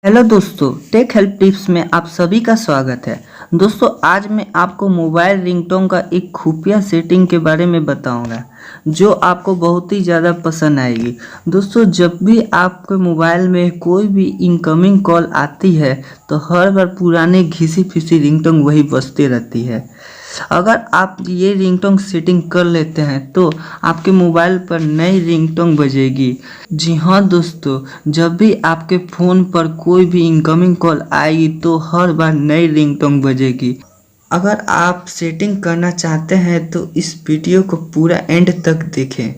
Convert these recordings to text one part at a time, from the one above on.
Hello दोस्तों, take help tips में आप सभी का स्वागत है। दोस्तों, आज मैं आपको मोबाइल रिंगटोन का एक खुफिया सेटिंग के बारे में बताऊंगा जो आपको बहुत ही ज़्यादा पसंद आएगी। दोस्तों, जब भी आपके मोबाइल में कोई भी इनकमिंग कॉल आती है तो हर बार पुराने घिसी फिसी रिंगटोन वही बजती रहती है। अगर आप ये रिंगटोन सेटिंग कर लेते हैं तो आपके मोबाइल पर नई रिंगटोन बजेगी। जी हाँ दोस्तों, जब भी आपके फ़ोन पर कोई भी इनकमिंग कॉल आएगी तो हर बार नई रिंगटोन बजेगी। अगर आप सेटिंग करना चाहते हैं तो इस वीडियो को पूरा एंड तक देखें।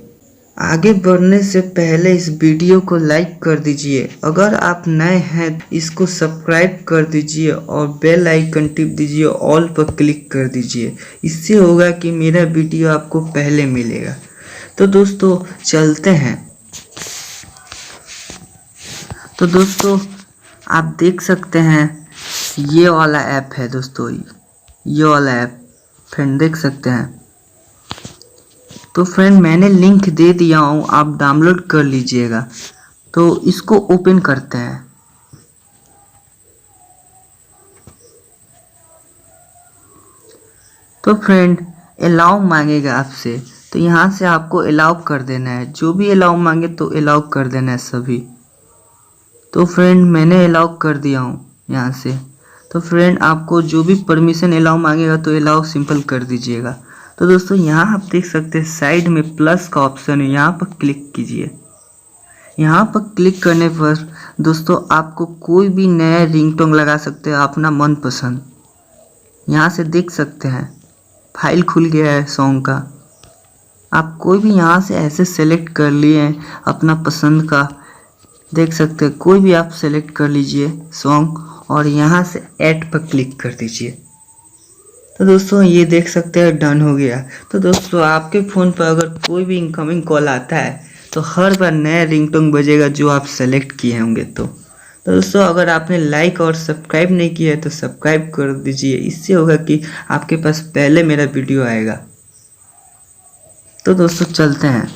आगे बढ़ने से पहले इस वीडियो को लाइक कर दीजिए। अगर आप नए हैं इसको सब्सक्राइब कर दीजिए और बेल आइकन टिप दीजिए, ऑल पर क्लिक कर दीजिए। इससे होगा कि मेरा वीडियो आपको पहले मिलेगा। तो दोस्तों चलते हैं। तो दोस्तों आप देख सकते हैं ये वाला ऐप है। दोस्तों ये वाला ऐप फ्रेंड देख सकते हैं। तो फ्रेंड मैंने लिंक दे दिया हूँ, आप डाउनलोड कर लीजिएगा। तो इसको ओपन करते हैं। तो फ्रेंड अलाउ मांगेगा आपसे, तो यहाँ से आपको अलाउ कर देना है। जो भी अलाउ मांगे तो अलाउ कर देना है सभी। तो फ्रेंड मैंने अलाउ कर दिया हूँ यहाँ से। तो फ्रेंड आपको जो भी परमिशन अलाउ मांगेगा तो अलाउ सिंपल कर दीजिएगा। तो दोस्तों यहाँ आप देख सकते हैं साइड में प्लस का ऑप्शन है, यहाँ पर क्लिक कीजिए। यहाँ पर क्लिक करने पर दोस्तों आपको कोई भी नया रिंगटोन लगा सकते हैं अपना मनपसंद। यहाँ से देख सकते हैं फाइल खुल गया है सॉन्ग का। आप कोई भी यहाँ से ऐसे सेलेक्ट कर लिए अपना पसंद का, देख सकते हैं कोई भी आप सेलेक्ट कर लीजिए सॉन्ग और यहाँ से ऐड पर क्लिक कर दीजिए। तो दोस्तों ये देख सकते हैं डन हो गया। तो दोस्तों आपके फ़ोन पर अगर कोई भी इनकमिंग कॉल आता है तो हर बार नया रिंगटोन बजेगा जो आप सेलेक्ट किए होंगे। तो दोस्तों अगर आपने लाइक और सब्सक्राइब नहीं किया है तो सब्सक्राइब कर दीजिए। इससे होगा कि आपके पास पहले मेरा वीडियो आएगा। तो दोस्तों चलते हैं।